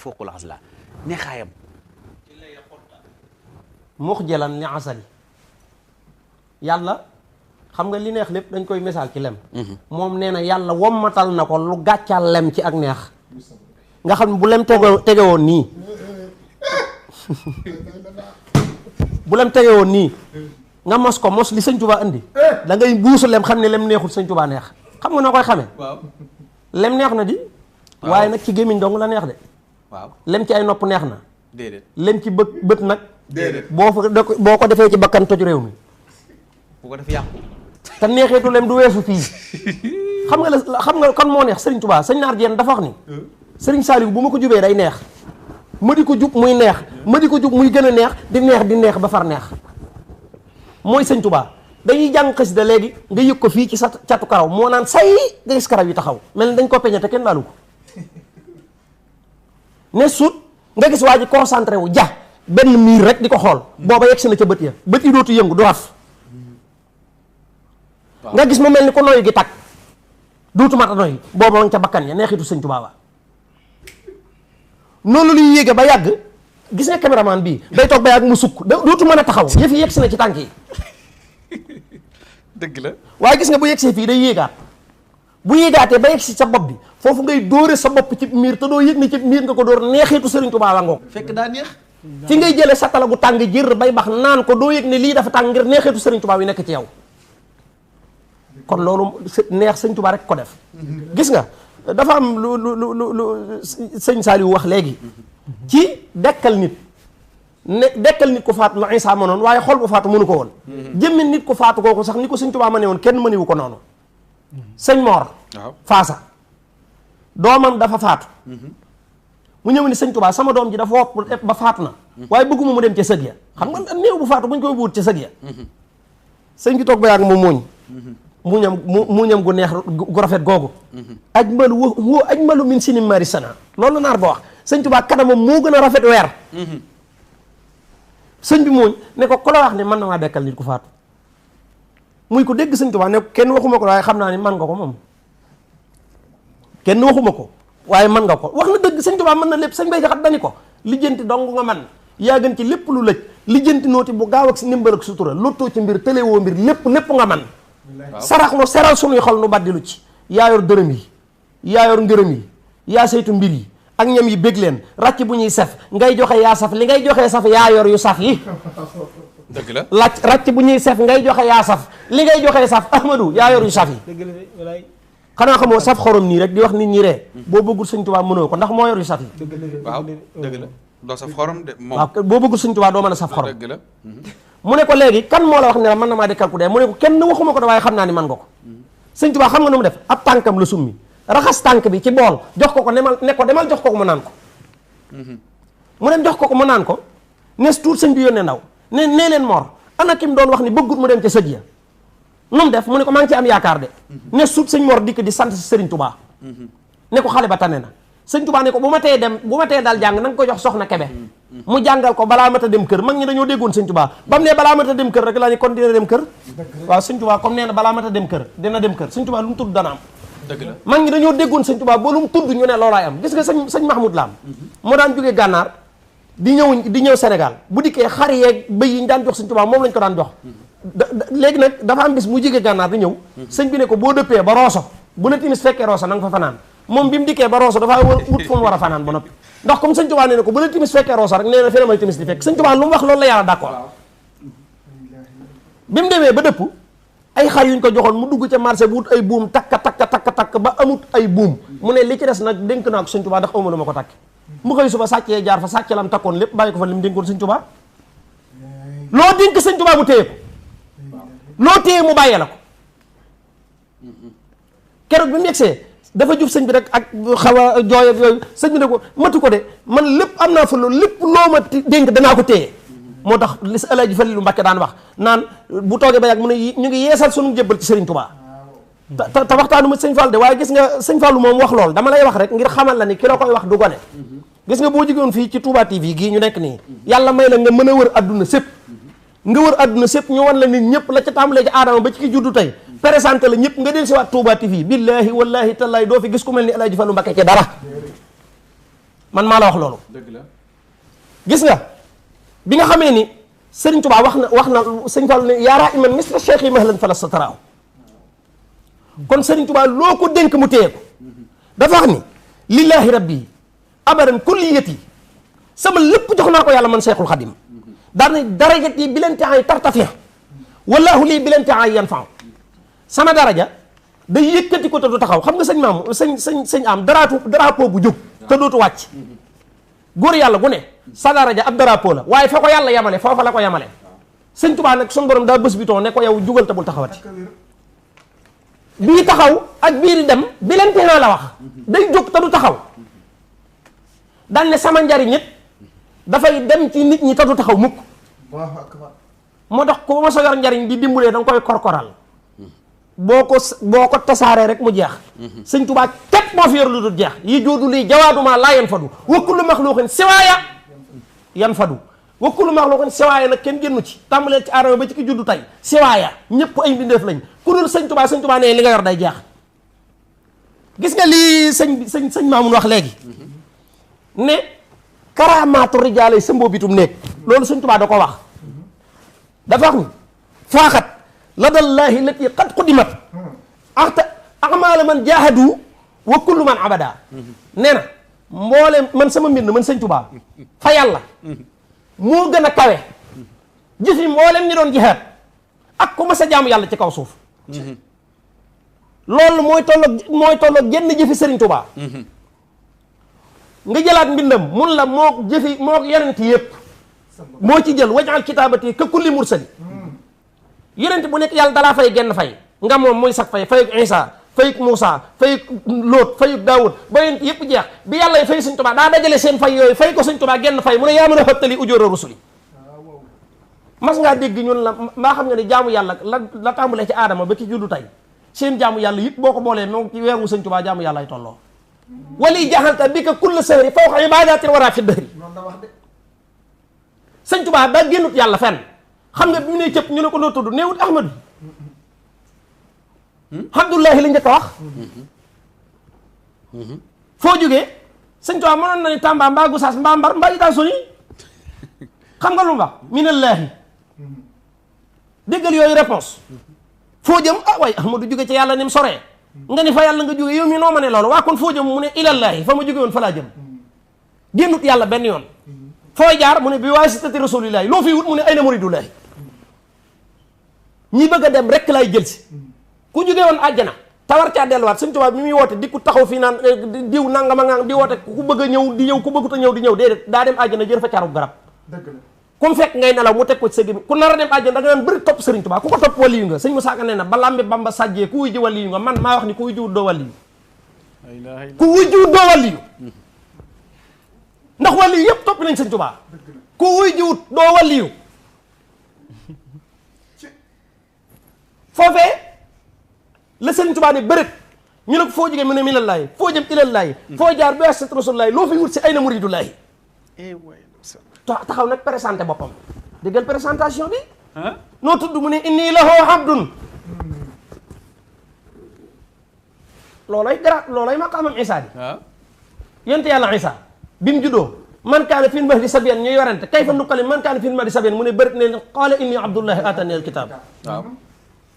fooqul asla neexaayam muxjalan li asali yàlla xam nga li neex lépp dañ koy misaal ci lem moom nee na yàlla wommatal na ko lu gàccal lem ci ak neex nga xam ne bu lem tege woon nii bu lem tege woon nii nga mos ko mos li sëñ Tuubaa indi da ngay buusu lem xam ne lem neexul sëñ Tuubaa neex xam nga noo koy xamee lem neex na di waaye nag ci gémmiñ dong la neex de waaw lem ci ay nopp neex na déedéet lem ci bët nag déedéet boo ko defee ci bakkan toj réew mi bu ko def yàqu te neexeetu lem du weesu fii xam nga kan moo neex Serigne Touba sëñ Naar Diène dafa wax ni Serigne Saliou bu ma ko jubee day neex ma di ko jub muy neex ma di ko jub muy gën a neex di neex ba far neex mooy sëñ Touba dañuy jàng xasida léegi nga yëg ko fii ci sa catu karaw moo naan say nga gis karaw yi taxaw mel ni dañ ko peñe te kenn laalu ko ne suut nga gis waa ji concentré wu ja benn miir rek di ko xool booba yegg si na ca bët ya bët yi dootu yëngu du raf nga gis mu mel ni ko noyyi gi tag duutumata noyyi booba ma nga ca bakkan ya neexitu sëñ Tuubaa ba noonu luy yéege ba yàgg gis nga caméraman bii day toog ba yàgg mu sukk dootu mën a taxaw yëf yi yegg si na ci tànk yi dëgg la waaye gis nga bu yegg see fii day yéegaat bu yéegaatee ba yegg si sa bopp bi foofu ngay dóore sa bopp ci miir te doo yëg ne ci miir nga ko dóor neexitu sëriñ Tuubaa wa ngoog fekk daa neex ci ngay jëlee satala gu tàng jër bay bax naan ko doo yëg ne lii dafa tàng ngir neexitu sëriñ Tuubaa wi nekk ci yow kon loolu neex sëñ Tuubaa rek ko def gis nga dafa am lu sëñ Saliou wax léegi ci dekkal nit dekkal nit ko faatu la Isaa mënoon waaye xol bu faatu mënu ko woon jëmmi nit ko faatu kooku sax ni ko sëñ Tuubaa mëne woon kenn mënewu ko noonu sëñ Moor Faasa doomam dafa faatu mu ñëw ni sëñ Tuubaa sama doom ji dafa wopp ba faatu na waaye bëgguma mu dem ca sëg ya xam nga néew bu faatu bu ñu koy buut ca sëg ya sëñ bi toog ba yàgg mu muñam gu neex gu rafet googu ajmalu min sinin mari sana loolu naar ba wax sëñ Tuubaa kanamam moo gën a rafet weer sëñ bi muuñ ne ko ku la wax ne mën na maa dekkal nit ku faatu muy ko dégg sëñ Tuubaa ne kenn waxuma ko waaye xam naa ni man nga ko moom kenn waxuma ko waaye man nga ko wax na dëgg sëñ Tuubaa mën na lépp sëñ bay jaxat dani ko lijjanti dong nga man yaa gën ci lépp lu lëj lijjanti nooti bu gaaw ak si ndimbal ak sutura lottoo ci mbir tëlewoo mbir lépp nga man sarax lu seral sunuy xol nu baddilu ci yaa yor dërëm yi yaa yor ngërëm yi yaa saytu mbir yi ak ñam yi bég leen ràcc bu ñuy saf ngay joxe yaa saf li ngay joxee saf yaa yor yu saf yi dëgg la ràcc bu ñuy saf ngay joxe yaa saf li ngay joxee saf Ahmadou yaa yor yu saf yi xanaa xamoo saf xorom nii rek di wax nit ñi ree boo bëggul sëñ Tuubaa mënoo ko ndax moo yor yu saf yi waaw dëgg la doo saf xorom de moom waaw boo bëggul sëñ Tuubaa doo mën a saf xorom dëgg la mu ne ko léegi kan moo la wax ne la mën na maa dekkal ku dee mu ne ko kenn waxuma ko de waaye xam naa ni man nga ko sëñ Tuubaa xam nga nu mu def ab tànkam la summi raxas tànk bi ci bool jox ko demal jox ko mu naan ko mu dem jox ko mu naan ko nes tuut sëñ bi yónnee ndaw nee leen Mor ana kim doon wax ni bëggut mu dem ca sëj ya nu mu def mu ne ko maa ngi ci am yaakaar de nes tuut sëñ Mor dikk di sant si sëriñ Tuubaa ne ko xale ba tane na sëñ Tuubaa ne ko bu ma tee daal jàng na nga ko jox soxna Kebe mu jàngal ko balaa mata dem kër mag ñi dañoo déggoon sëñ Tuubaa ba mu ne balaa mata dem kër rek laa ni kon dina dem kër waaw sëñ Tuubaa comme nee na balaa mata dem kër dina dem kër sëñ Tuubaa lu mu tudd dana am dëgg la mag ñi dañoo déggoon sëñ Tuubaa ba lu mu tudd ñu ne loolaay am gis nga sëñ Mahmoud Lam moo daan jógee gànnaar di ñëw Sénégal bu dikkee xar yeeg bëy yi ñu daan jox sëñ Tuubaa moom lañ ko daan jox léegi nag dafa am bis mu jógee gànnaar di ñëw sëñ bi ne ko boo dëppee ba Rooso bu la timis fekkee Rooso na nga fa fanaan moom bi mu dikkee ba Rooso dafa wut fu mu war a fanaan ba noppi ndax comme sëñ Tuubaa nee na ko bu la timis fekkee Rooso rek nee na fene may timis di fekk sëñ Tuubaa lu mu wax loolu la yàlla d'accord bi mu demee ba dëpp ay xar yuñ ko joxoon mu dugg ca marché bu wut ay buum takk ba amut ay buum mu ne li ci des nag dénk naa ko sëñ Tuubaa ndax amuma lu ma ko takk mu xëy suba sàccee jaar fa sàcce lam takkoon lépp bàyyi ko fa li mu dénkoon sëñ Tuubaa loo dénk sëñ Tuubaa mu téye ko loo téye mu bàyyee la ko keroog bi mu yegsee dafa jub sëñ bi rek ak xaw a jooy ak yooyu sëñ bi ne ko matu ko de man lépp am naa fa loolu lépp loo ma dénk danaa ko téye moo tax li si Alaaji Faliilu Mbàkke daan wax naan bu toogee ba yàgg mu ne ñu ngi yeesal sunu jébbal ci Sëriñ Tuubaa te waxtaanu ma sëñ Fall de waaye gis nga sëñ Fallu moom wax loolu dama lay wax rek ngir xamal la ni ki la koy wax du gone gis nga boo jógewoon fii ci Touba TV gii ñu nekk nii yàlla may la nga mën a wër adduna sépp nga wër adduna sépp ñu wan la nit ñëpp la ca tàmbalee ci aadama ba ci ki juddu tey présenté la ñëpp nga del si waat Touba TV billaahi wallaahi tallaahi doo fi gis ku mel ni Alaaji Fallu Mbàkke ci dara man maa la wax loolu. dëgg la. gis nga bi nga xamee ni Serigne Touba wax na sëñ Fall ne yaaraa iman misla cheikh yi mahlan fala sataraaw kon Serigne Touba loo ko dénk mu téye ko dafa wax ni lillahi rabbi abadan kulliyati sama lépp jox naa ko yàlla man Cheikhul Khadim daal ne darajat yi bi leen taxay tartafi wallahu lii bi leen taxay yan faaw sama daraja day yëkkati ko te du taxaw xam nga sëñ maamu sëñ am drapeau bu jóg te dootu wàcc góor yàlla gu ne sa daraja ab drapeau la waaye fa ko yàlla yamale foofa la ko yamale sëñ Tuubaa nag suñu borom daa bés bi toon ne ko yow jugal te bul taxawati bii taxaw ak bii di dem bi leen taxay la wax day jóg te du taxaw daan ne sama njariñ it dafay dem ci nit ñi te du taxaw mukk moo tax ku ma sa yor njariñ di dimbalee da nga koy korkoral boo ko tasaaree rek mu jeex sëñ Tuubaa képp moo fi yor lu dul jeex yi joodu lii jawaaduma laa yan fadu wa kullu maxluqin siwaaya yan fadu wa kullu maxluqin siwaaya nag kenn génnu ci tàmbalee ci aadama ba ci ki juddu tey siwaaya ñëpp ay mbindeef lañ ku dul sëñ Tuubaa ne li nga yor day jeex gis nga lii sëñ Maamun wax léegi ne karaamaatu rijaal yi sa mboobitum néeg loolu sëñ Tuubaa da ko wax dafa wax ni faaxat ladallaahi lati qad qudimat axta amaala man jaahadu wa kullu man abada nee na mboolem man sama mbind man sëñ Tuubaa fa yàlla moo gën a kawe jëfi mboolem ñi doon jihaad ak ku mas a jaamu yàlla ci kaw suuf loolu mooy tolloog genn jëfi sëriñ Tuubaa nga jëlaat mbindam mun la moo jëfi moo yonent yépp moo ci jël wajal kitaabati ka kulli mursali yonent bu nekk yàlla dalaa fay genn fay nga moom muy sax fayuk Isa fayuk Muusa fayuk Lóot fayuk Daawud ba yonent yépp jeex bi yàlla fay sëñ Tuubaa daa dajale seen fay yooyu fay ko sëñ Tuubaa genn fay mu ne yaa mën a xëttali ujóora rusuli mas ngaa dégg ñun la maa xam nga ne jaamu yàlla la tàmbalee ci aadama ba ki juddu tey seen jaamu yàlla yëpp boo ko boolee moom ci weeru sëñ Tuubaa jaamu yàlla ay tolloo wali jaxalta bi ka kulla sahri fawqa ibadatin wara fi dëhri sëñ Tuubaa daa génnut yàlla fenn xam nga bi mu ne cëpp ñu ne ko noo tudd néewut Ahmadu Abdullahi la njëkk a wax foo jógee sëñ Tuubaa mënoon na ni Tamba mbaa Gusaas mbaa Mbar mbaa Itaasuni xam nga lu mu wax minallaahi déggal yooyu réponse foo jëm waaye Ahmadu jóge ci yàlla ni mu soree nga ni fa yàlla nga jóge yow mi noo ma ne loolu waa kon foo jëm mu ne ilallaahi fa ma jóge woon fa laa jëm génnut yàlla benn yoon fooy jaar mu ne bi waasitati rasuulillaahi loo fi wut mu ne ayna muridullaahi ñi bëgg a dem rek lay jël si ku jóge woon àjjana tawar caa delluwaat sëñ Tuubaa bi muy woote di ku taxaw fii naan diw nangama ngang di woote ku bëgg a ñëw di ñëw ku bëggut a ñëw di ñëw déedéet daa dem àjjana jër fa caarub garab ku mu fekk ngay nelaw mu teg ko ci sa gémmiñ ku nar a dem àjjana da nga naan bëri topp sëriñ Tuubaa ku ko topp waliyu nga sëñ Musaa Ka nee na ba lambi Bamba sàjjee ku wuy ji waliyu nga man maa wax ni ku wuy jiwut doo waliyu ku wuy jiwut doo waliyu ndax waliyu yëpp topp nañ sëñ Tuubaa ku wuy jiwut doo waliyu foofee la sëriñ Tuubaa ne bërët ñu ne ko foo jógee mu ne minallaahi foo jëm ilallaahi foo jaar bi asat rasulullaahi loo fi wut si ay na muridullaahi taxaw nag présenté boppam déggal présentation bi noo tudd mu ne inni lahu abdun loolay maqaamam Isa bi yonent yàlla Isa bi mu juddoo man kaana fil mahdi sabiyan ñuy yorante kayfa nuqalim man kaana fil mahdi sabiyan mu ne bërit ne qaala inni abdullahi atani alkitab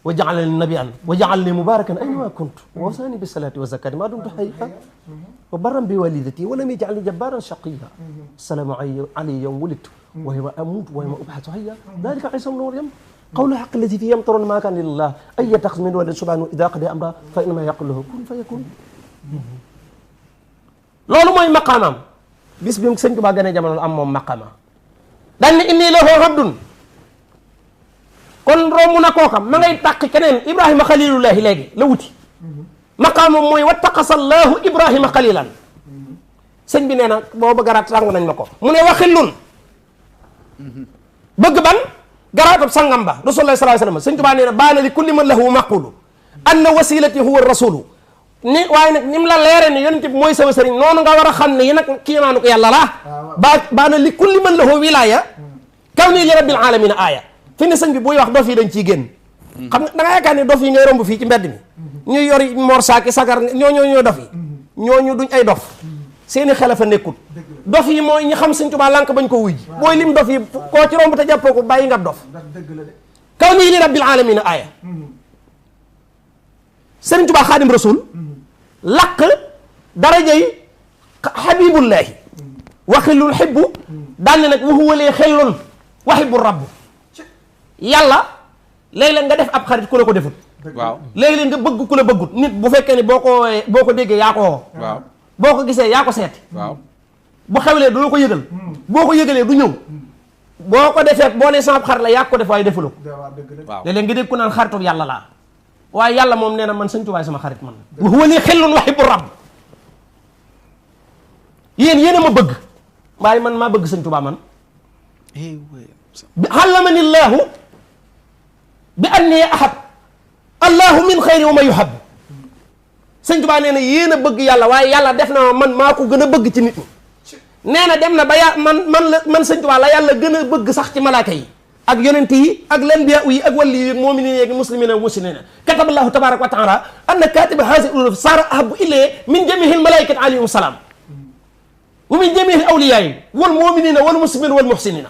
wa ja'alani nabiyyan wa ja'alani mubarakan aynama kuntu wa awsani bis salati wa zakati ma dumtu hayya wa barran bi walidati wa lam yaj'alni jabbaran shaqiyya assalamu alayya yawma wulidtu wa yawma amutu wa yawma ub'athu hayya dhalika Isa ibn Maryam qawlu haqqi allati fihi yamtarun ma kana lillah ay yattakhidha min waladin subhanahu idha qada amra fa innama yaqulu lahu kun fayakun loolu mooy maqaamam bis bi mu sëñ Tuubaa gën a jamono am moom maqaama daan ne inni lahu abdun kon romb na kookam ma ngay tàq keneen Ibrahima xalilullahi léegi la wuti maqaamam mooy wattaqasallahu Ibrahima xalilan sëñ bi nee na booba garaat sàng nañ ma ko mu ne waxillun bëgg ban garaatab sangam ba rasulullah sallallahu alayhi wasallam sëñ Tuubaa nee na baana li kulli man lahu maqulu anna wasilati huwa rasulu ni waaye nag ni mu la leere ne yonent bi mooy sama sëriñ noonu nga war a xam ne yi nag kiimaanu ko yàlla laa baana li kulli man lahu wilaya kaw nii li rabbil alamina aaya fi ne sëñ bi buy wax dof yi dañ ciy génn xam nga da nga yaakaar ne dof yi ngay romb fii ci mbedd mi ñuy yori mor saaki sagar ñoo dof yi ñooñu duñ ay dof seeni xel fa nekkut dof yi mooy ñi xam sëñ Tuubaa lànk bañ ko wuy ji booy lim dof yi koo ci romb te jàppoo ko bàyyi nga dof kaw nii li rabbil alamin aaya sëriñ Tuubaa xaadim rasul làq darajay xabibullahi waxilul xibbu daan ne nag waxu walee xellun waxibu rabbu yàlla léeg-léeg nga def ab xarit ku la ko defut waaw léeg-léeg nga bëgg ku la bëggut nit bu fekkee ni boo ko déggee yaa ko woo waaw boo ko gisee yaa ko seeti waaw bu xewlee du la ko yëgal boo ko yëgalee du ñëw boo ko defee boo ne sama xarit la yaa ko def waaye defuloo ko waaw léeg-léeg nga dégg ku naan xaritu yàlla laa waaye yàlla moom nee na man sëñ Tuubaa sama xarit man wa huwa li xellun waxibu rabb yéen a ma bëgg waaye man maa bëgg sëñ Tuubaa man allamani llaahu bi anni ahab allahu min xayri wa ma yuhab sëñ Tuubaa nee na yéen a bëgg yàlla waaye yàlla def na man maa ko gën a bëgg ci nit ñi nee na dem na ba man sëñ Tuubaa la yàlla gën a bëgg sax ci malaaka yi ak yonent yi ak lanbiyaa yi ak wàlli yi mu'miniina ak muslimiina wa muslimiina kataballahu tabaaraka wa taala anna kaatiba haazihil huruf saara ahabbu ilayhi min jamiihil malaa'ikati alayhimu salaam wa min jamiihil awliyaa yi wal mu'miniina wal muslimiina wal muhsiniina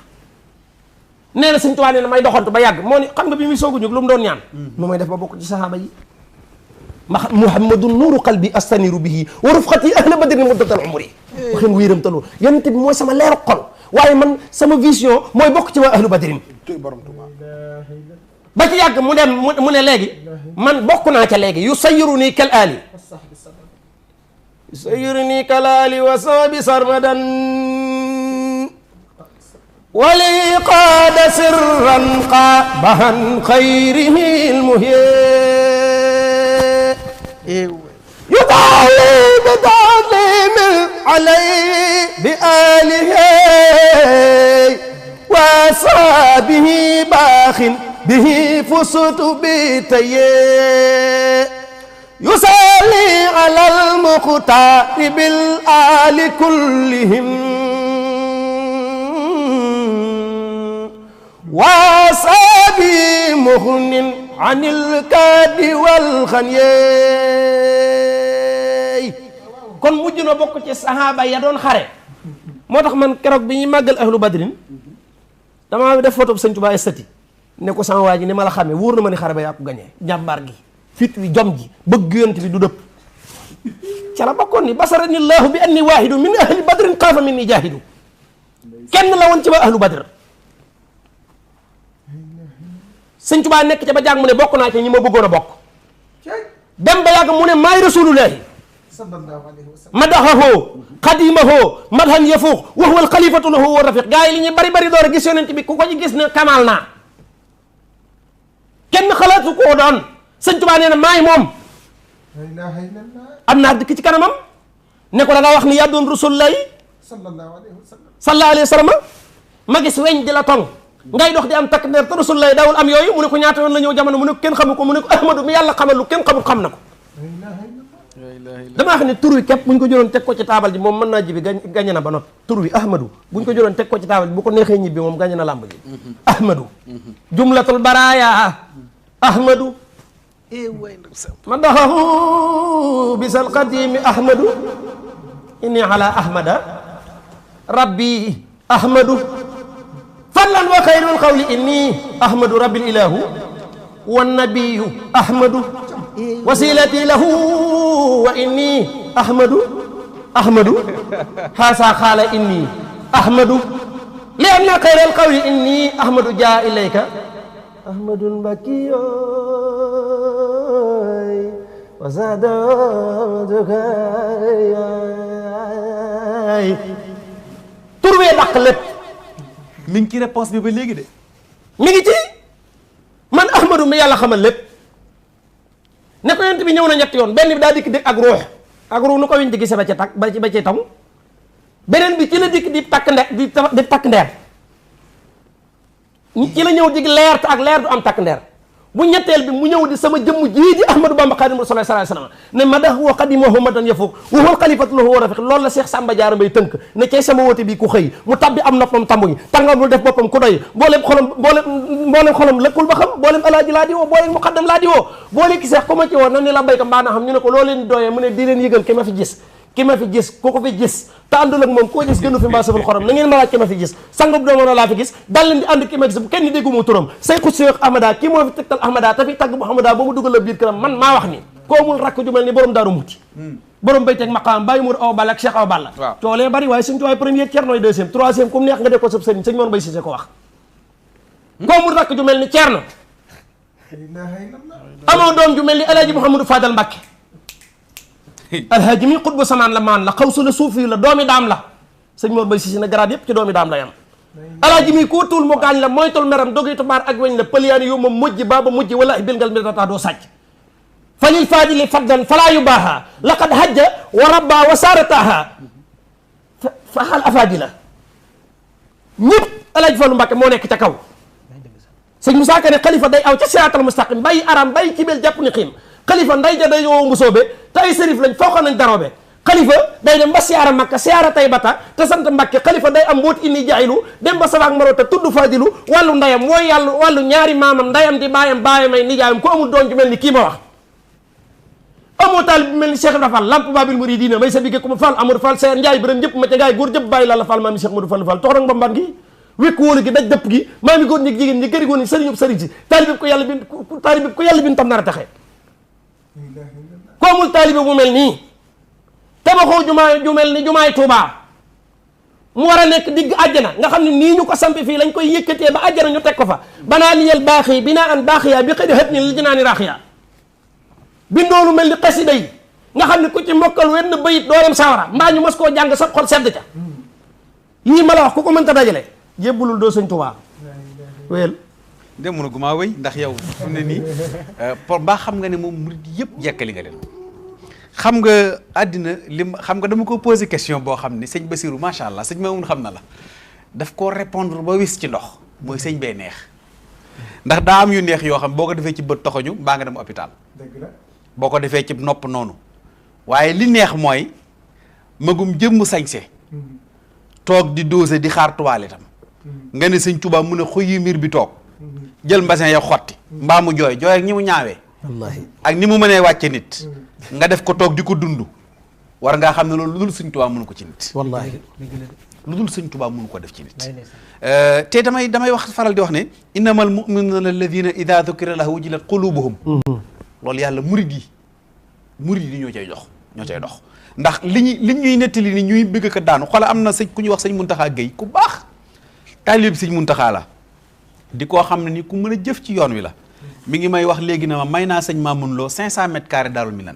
nee na sëñ Tuubaa nee na may doxantu ba yàgg moo ni xam nga bi muy soog a jóg lu mu doon ñaan nu may def ba bokk ci sahaaba yi muhammadun nuuru qalbi astaniru bihi wa rufqati ahla badrin muddatal umri waxeen wéeram taloo yonent bi mooy sama leeru xol waaye man sama vision mooy bokk ci waa ahlu badrin ba ci yàgg mu dem mu ne léegi man bokk naa ca léegi yu sayiru nii kal aali yu sayiru nii kal aali wa saabi sarmadan wali qaada sirran qaabahan xayrihi lmuhye يطالي بتعظيم عليه بآله وأصحابه باخ به فزت بتي يصلي على المختار بالآل كلهم وأصحابه مغن عن الكاد والخنيي kon mujj na bokk ci sahaaba ya doon xare moo tax man keroog bi ñuy màggal ahlu badrin damaa def photo bu sëñ Tuubaa estati ne ko sama waa ji ni ma la xamee wóor na ma ni xare ba yaa ko gañee jàmbaar gi fit wi jom ji bëgg yonent bi du dëpp ca la bokkoon ni basarani llaahu bi anni waahidu min ahli badrin xaafa min ni jaahidu kenn la woon ci ba ahlu badr sëñ Tuubaa nekk ca ba jàng mu ne bokk naa ci ñi ma bëggoon a bokk dem ba yàgg mu ne maay rasulullahi madaxahoo xadimahoo madhan yafuux wa huwa alxalifatu lahu wa rafiq gaa yi li ñuy bari bari door a gis yonent bi ku ko ci gis ne kamal naa kenn xalaatu koo doon sëñ Tuubaa nee na maay moom am naa dikk ci kanamam ne ko da nga wax ni yaa doon rasulullahi sallallahu alayhi wa sallam ma gis weñ di la tong ngay dox di am takk ndeer te rasulullahi daawul am yooyu mu ne ko ñaata yoon la ñëw jamono mu ne ko kenn xamu ko mu ne ko ahmadu mi yàlla xamal lu kenn xamul xam na ko damaa xam ne tur wi képp buñ ko jëloon teg ko ci taabal ji moom mën naa jibi gañe na ba noppi tur wi ahmadu buñ ko jëloon teg ko ci taabal ji bu ko neexee ñibbi moom gañe na làmb ji ahmadu jumlatul baraaya ahmadu ma daxahu bisal qadimi ahmadu inni ala ahmada rabbi ahmadu fadlan wa xayrul qawli inni ahmadu rabbil ilahu wan nabiyyu ahmadu wasilati lahu wa inni ahmadu haasa xaala inni ahmadu li anna xayral qawli inni ahmadu jaa ilayka ahmadun bakiyoy wa zadadukay tur wee dàq lépp mi ngi ci réponse bi ba léegi de mi ngi ci man ahmadu mi yàlla xamal lépp ne ko yonent bi ñëw na ñetti yoon benn bi daa dikk dégg ak ruux nu ko wiñ di gise ba ca takk ba ci taw beneen bi ci la dikk di takk ndeer di takk ndeer ci la ñëw di leer te ak leer du am takk ndeer bu ñetteel bi mu ñëw di sama jëmm jii di ahmadou bamba xaadimu rasuul sallallahu alayhi wasallam ne ma dax wa qadimahu madan yafuq wa huwa xalifatu lahu wa rafiq loolu la Cheikh Samba Diarra Mbaye tënk ne cay sama woote bi ku xëy mu tabbi am noppam tambuñ tàngamul def boppam ku doy mbooleem xolam lëkkul ba xam mbooleem alaaji laa di woo mbooleem muqaddam laa di woo boole ki seex ku ma ci woo na ni la béyka mbaa na xam ñu ne ko loo leen doyee mu ne di leen yëgal ki ma fi gis ki ma fi gis ku ko fi gis te àndul ak moom koo gis gënu fi mbaa saful xorom na ngeen ma laaj ki ma fi gis sangub doomu laa fi gis dal leen di ànd ki ma gis bu kenn déggu mu turam Seexu Seex Ahmada kii moo fi tegtal Ahmada te fi tagg bu Ahmada ba mu dugal la biir këram man maa wax ni koo mul rakk ju mel ni borom Daaru Muti borom bay teg maqaam bàyyi mur aw balla ak Cheikh aw balla coolee bari waaye suñ tuwaay premier Ceerno deuxième troisième comme neex nga def ko sab sëriñ sëñ Mor Mbay Cissé ko wax koo mul rakk ju mel ni Ceerno amoo doom ju mel ni Alaaji Mouhamadou Fadal Mbàkke alhaaji mi xutbu samaan la maan la xawsu la suufi la doomi daam la sëñ Mor Mbay Cissé na garaat yépp ci doomi daam la yam alaaji mi koo tuul mu gaañ la moytul meram dogitu baar ak weñ la pëliyaani yow ma mujj baaba mujj wala bil ngal mi data doo sàcc falil faadili faddan falaa yubaaha laqad hajja wa rabba wa saarataha fa xaal afaadila ñëpp alaaji Fallu Mbàkke moo nekk ca kaw sëñ Moussa Ka ne xalifa day aw ca siraatal mustaqim bàyyi aram bàyyi ci bel jàpp ni xiim xalifa nday ja day woo mbusoobe te ay sërif lañ foo xam nañ daroobe xalifa day dem ba siyaara Makka siyaara tay bata te sant Mbàkke xalifa day am mboot inni jaayilu dem ba safaak marota tudd faadilu wàllu ndayam mooy yàlla wàllu ñaari maamam ndayam di baayam baayamay nijaayam ku amul doon ju mel ni kii ma wax amoo taalib bi mel ni Cheikh Ibra Fall lamp babil muridina may sa bigge ku ma Fall Amadou Fall Seer Njaay bërëm ñëpp ma ca gaay góor jëpp bàyyi la Fall maami Cheikh Modou Fall Fall tox nag mbamban gi wékk wóolu gi daj dëpp gi maami góor ñi jigéen ñi këri góor ñi sëriñ sëriñ si taalib ko yàlla bin tam nar a taxee ku amul taalibe bu mel nii tabaxoo jumaa ju mel ni jumaay Tuubaa mu war a nekk digg àjjana nga xam ne nii ñu ko sampi fii lañ koy yëkkatee ba àjjana ñu teg ko fa banaa liyal baaxi binaa an baaxiya bi xëy di xët ni li jinaani raaxiya bindoolu mel ni xasida yi nga xam ne ku ci mokkal wenn bayit doo dem sawara mbaa ñu mos koo jàng sa xol sedd ca yii ma la wax ku ko mënta dajale jébbulul doo sëñ Tuubaa wéyal de mënu gu maa wéy ndax yow fu ne nii pour mbaa xam nga ne moom murid yëpp jekkali nga leen xam nga àddina lim xam nga dama ko posé question boo xam ne sëñ Basirou macha allah sëñ Mamoun xam na la daf koo répondre ba wis ci ndox mooy sëñ bee neex ndax daa am yu neex yoo xam boo ko defee ci bët toxoñu mbaa nga dem hôpital boo ko defee ci nopp noonu waaye li neex mooy magum jëmm sañse toog di dose di xaar toilette am nga ne sëñ Tuubaa mun a xuy mbir bi toog jël mbasin ya xotti mbaa mu jooy jooy ak ñi mu ñaawee wallaahi ak ni mu mënee wàcce nit nga def ko toog di ko dund war ngaa xam ne loolu lu dul sëñ Tuubaa mënu ko ci nit wallaahi lu dul sëñ Tuubaa mënu ko def ci nit te damay wax faral di wax ne innamal mu'minuuna alladina ida dukira lahu wajilat qulubuhum loolu yàlla murid yi ñoo cay dox ndax li ñuy nettali ni ñuy bëgg ko daanu xoolal am na sëñ ku ñuy wax sëñ Muntaxa Géy ku baax taalib sëñ Muntaxa la di koo xam ne ni ku mën a jëf ci yoon wi la mi ngi may wax léegi na ma may naa sëñ Mamoun Lo 500 mètres carrés Daarul Minan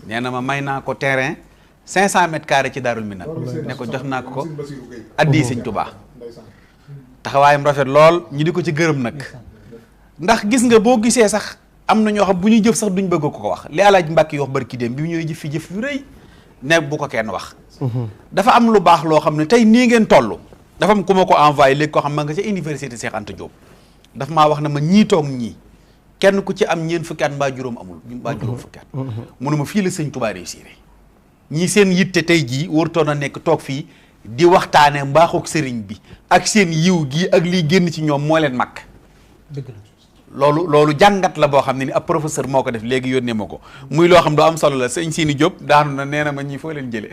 nee na ma may naa ko terrain 500 mètres carrés ci Daarul Minan ne ko jox naa ko addi sëñ Tuubaa taxawaayam rafet lool ñu di ko ci gërëm nag ndax gis nga boo gisee sax am na ñoo xam bu ñuy jëf sax duñ bëgg ko wax li Alaaji Mbàkke yi wax barki dem bi ñuy jëf fi jëf yu rëy ne bu ko kenn wax dafa am lu baax loo xam ne tey nii ngeen toll dafa am ku ma ko envoyé léegi koo xam ma nga ca université Cheikh Anta Diop dafa maa wax na ma ñii toog ñii kenn ku ci am ñeent fukki at mbaa juróom amul mbaa juróom fukki at mu ne ma fii la sëñ Tuubaa réussir ñii seen yitte tey jii warutoon a nekk toog fii di waxtaane mbaaxuk sëriñ bi ak seen yiw gi ak liy génn ci ñoom moo leen mag dëgg la loolu jàngat la boo xam ne ni ab professeur moo ko def léegi yónnee ma ko muy loo xam doo am solo la sëñ Sini Diop daanu na nee na ma ñii foo leen jële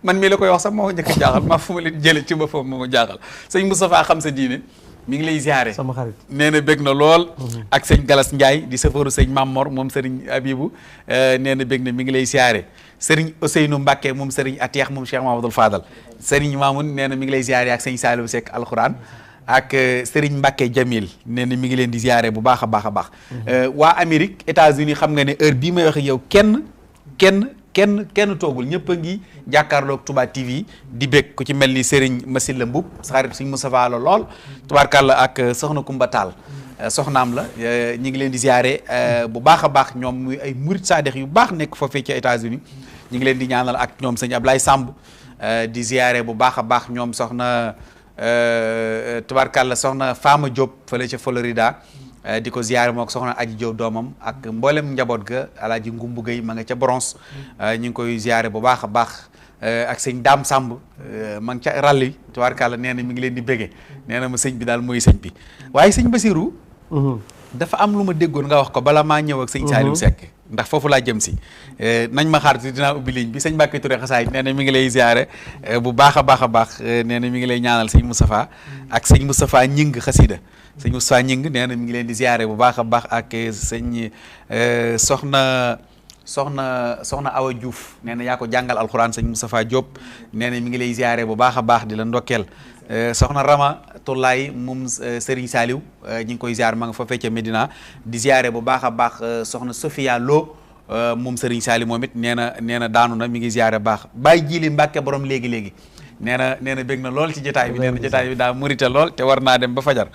man mii la koy wax sax moo njëkk a jaaxal maa fu ma leen jële ci ba foofu moo jaaxal sëñ Moustapha xam sa diine mi ngi lay ziare sama xarit nee na bég na lool ak sëñ Galas Ndiaye di safaru sëñ Mamor moom sëriñ Abibou nee na bég na mi ngi lay ziare sëriñ Ousseynou Mbacke moom sëriñ Atiyax moom Cheikh Mamadou Fadal sëriñ Mamoun nee na mi ngi lay ziare ak sëñ Saliou Seck alxuraan ak Serigne Mbacke Jamil nee na mi ngi leen di ziare bu baax a baax a baax waa Amérique États-Unis xam nga ne heure bii may wax ak yow kenn toogul ñëpp a ngi jàkkaarloog Touba TV di bég ku ci mel ni Serigne Massila Mboub sa xarit Serigne Moustapha la lool tubaarkàlla ak soxna Kumba Tall soxnaam la ñi ngi leen di ziare bu baax a baax ñoom muy ay murit saadex yu baax nekk foofee ci États-Unis ñi ngi leen di ñaanal ak ñoom sëñ Ablaye Samb di ziare bu baax a baax ñoom soxna tubaarkàlla soxna Fama Diop fële ca Florida di ko ziare moo ko soxna Aji Diop doomam ak mboolem njaboot ga Alaaji Ngumbu Gay ma nga ca Bronx ñu ngi koy ziare bu baax a baax ak sëñ Daam Samb ma nga ca ralli tubaarkàlla nee na mi ngi leen di bége nee na ma sëñ bi daal mooy sëñ bi waaye sëñ Basiru dafa am lu ma déggoon nga wax ko bala maa ñëw ak sëñ Saliou Seck ndax foofu laa jëm si nañ ma xaar dinaa ubbi ligne bi sëñ Mbacke Touré xasaay nee na mi ngi lay ziare bu baax a baax nee na mi ngi lay ñaanal sëñ Moustapha ak sëñ Moustapha ñing xasida sëñ Moustapha ñing nee na mi ngi leen di ziare bu baax a baax ak sëñ soxna Awa Diouf nee na yaa ko jàngal alxuraan sëñ Moustapha Diop nee na mi ngi lay ziare bu baax a baax di la ndokkeel soxna Rama Toulaye moom Serigne Saliou ñi ngi koy ziar ma nga fa fecca Medina di ziare bu baax a baax soxna Sophia Lo moom Serigne Saliou moom it nee na daanu na mi ngi ziare baax Baye Jili Mbàkke borom léegi-léegi nee na bég na lool ci jotaay bi nee na jotaay bi daa murite lool te war naa dem ba fajar